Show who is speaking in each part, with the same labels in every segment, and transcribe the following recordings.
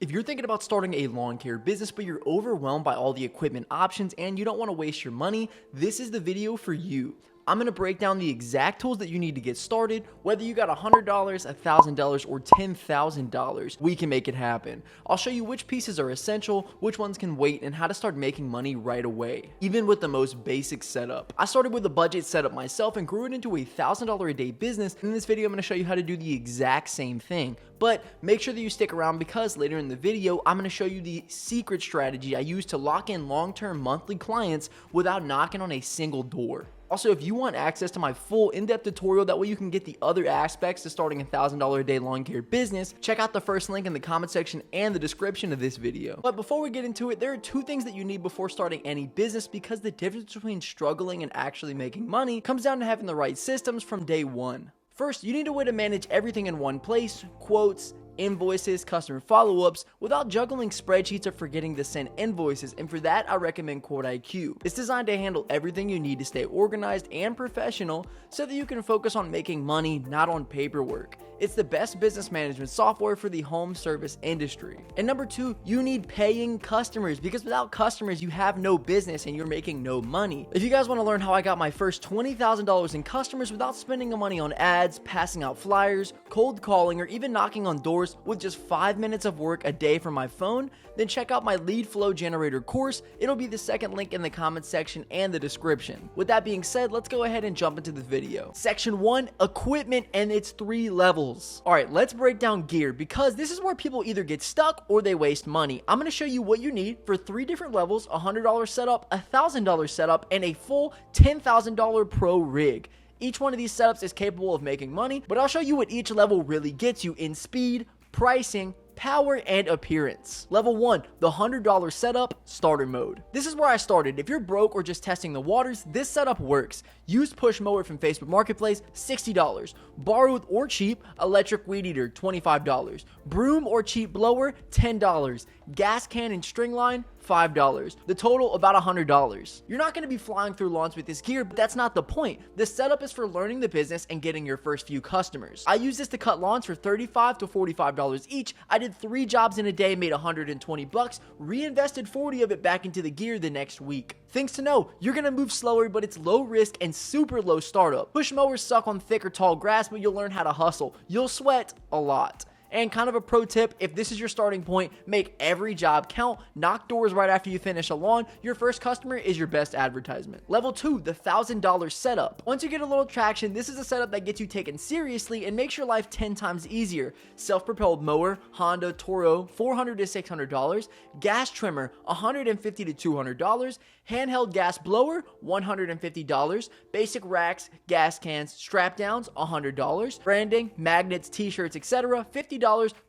Speaker 1: If you're thinking about starting a lawn care business, but you're overwhelmed by all the equipment options and you don't want to waste your money, this is the video for you. I'm going to break down the exact tools that you need to get started. Whether you got $100, $1,000, or $10,000, we can make it happen. I'll show you which pieces are essential, which ones can wait, and how to start making money right away, even with the most basic setup. I started with a budget setup myself and grew it into a $1,000 a day business. In this video, I'm going to show you how to do the exact same thing. But make sure that you stick around because later in the video, I'm going to show you the secret strategy I use to lock in long-term monthly clients without knocking on a single door. Also, if you want access to my full in-depth tutorial, that way you can get the other aspects to starting a $1,000 a day lawn care business, check out the first link in the comment section and the description of this video. But before we get into it, there are two things that you need before starting any business, because the difference between struggling and actually making money comes down to having the right systems from day one. First, you need a way to manage everything in one place: quotes, invoices, customer follow-ups, without juggling spreadsheets or forgetting to send invoices, and for that I recommend QuoteIQ. It's designed to handle everything you need to stay organized and professional so that you can focus on making money, not on paperwork. It's the best business management software for the home service industry. And number two, you need paying customers, because without customers you have no business and you're making no money. If you guys want to learn how I got my first $20,000 in customers without spending the money on ads, passing out flyers, cold calling, or even knocking on doors with just 5 minutes of work a day from my phone, then check out my lead flow generator course. It'll be the second link in the comment section and the description. With that being said, let's go ahead and jump into the video. Section 1, equipment and its 3 levels. Alright, let's break down gear, because this is where people either get stuck or they waste money. I'm going to show you what you need for 3 different levels: a $100 setup, a $1,000 setup, and a full $10,000 pro rig. Each one of these setups is capable of making money, but I'll show you what each level really gets you in speed, pricing, power, and appearance. Level 1, the $100 setup, starter mode. This is where I started. If you're broke or just testing the waters, this setup works. Used push mower from Facebook Marketplace, $60. Borrowed or cheap electric weed eater, $25. Broom or cheap blower, $10. Gas can and string line, $5. The total, about $100. You're not going to be flying through lawns with this gear, but that's not the point. The setup is for learning the business and getting your first few customers. I use this to cut lawns for $35 to $45 each. I did 3 jobs in a day, made $120, reinvested 40 of it back into the gear the next week. Things to know: you're going to move slower, but it's low risk and super low startup. Push mowers suck on thick or tall grass, but you'll learn how to hustle. You'll sweat a lot. And kind of a pro tip, if this is your starting point, make every job count. Knock doors right after you finish a lawn. Your first customer is your best advertisement. Level 2, the $1,000 setup. Once you get a little traction, this is a setup that gets you taken seriously and makes your life 10 times easier. Self-propelled mower, Honda Toro, $400 to $600. Gas trimmer, $150 to $200. Handheld gas blower, $150. Basic racks, gas cans, strap downs, $100. Branding, magnets, t-shirts, etc., $50.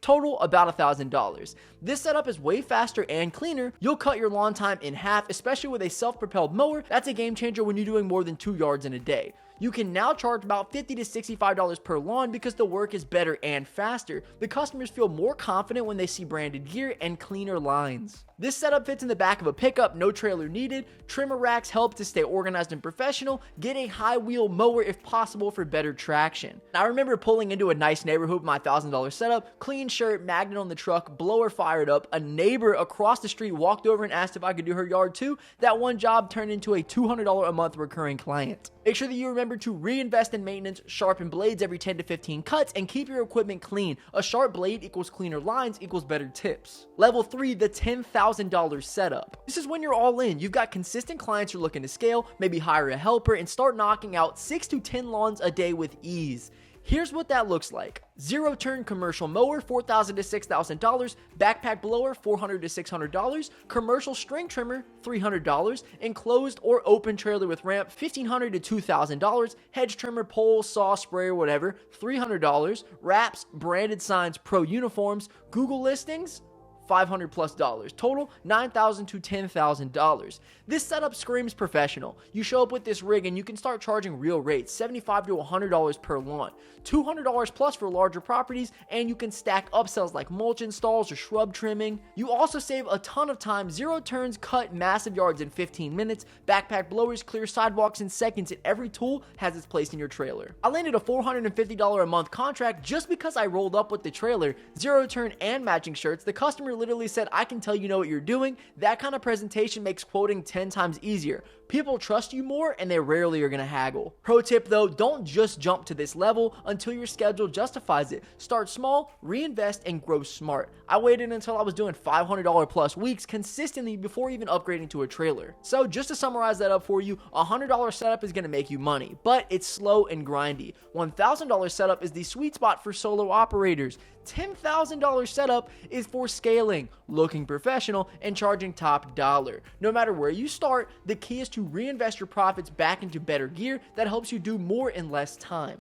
Speaker 1: Total, about $1,000. This setup is way faster and cleaner. You'll cut your lawn time in half, especially with a self-propelled mower. That's a game changer when you're doing more than 2 yards in a day. You can now charge about $50 to $65 per lawn because the work is better and faster. The customers feel more confident when they see branded gear and cleaner lines. This setup fits in the back of a pickup, no trailer needed. Trimmer racks help to stay organized and professional. Get a high wheel mower if possible for better traction. I remember pulling into a nice neighborhood with my $1,000 setup, clean shirt, magnet on the truck, blower fired up. A neighbor across the street walked over and asked if I could do her yard too. That one job turned into a $200 a month recurring client. Make sure that you remember to reinvest in maintenance, sharpen blades every 10 to 15 cuts, and keep your equipment clean. A sharp blade equals cleaner lines equals better tips. Level 3, the $10,000 setup. This is when you're all in. You've got consistent clients you're looking to scale, maybe hire a helper, and start knocking out 6 to 10 lawns a day with ease. Here's what that looks like. Zero turn commercial mower, $4,000 to $6,000. Backpack blower, $400 to $600. Commercial string trimmer, $300. Enclosed or open trailer with ramp, $1,500 to $2,000. Hedge trimmer, pole, saw, sprayer, whatever, $300. Wraps, branded signs, pro uniforms. Google listings, $500+. Total, $9,000 to $10,000. This setup screams professional. You show up with this rig and you can start charging real rates, $75 to $100 per lawn, $200 plus for larger properties, and you can stack upsells like mulch installs or shrub trimming. You also save a ton of time. Zero turns cut massive yards in 15 minutes. Backpack blowers clear sidewalks in seconds, and every tool has its place in your trailer. I landed a $450 a month contract just because I rolled up with the trailer, zero turn, and matching shirts. The customer literally said, I can tell you know what you're doing. That kind of presentation makes quoting 10 times easier. People trust you more and they rarely are going to haggle. Pro tip though, don't just jump to this level until your schedule justifies it. Start small, reinvest, and grow smart. I waited until I was doing $500 plus weeks consistently before even upgrading to a trailer. So just to summarize that up for you, a $100 setup is going to make you money, but it's slow and grindy. $1,000 setup is the sweet spot for solo operators. $10,000 setup is for scaling, looking professional, and charging top dollar. No matter where you start, the key is to reinvest your profits back into better gear that helps you do more in less time.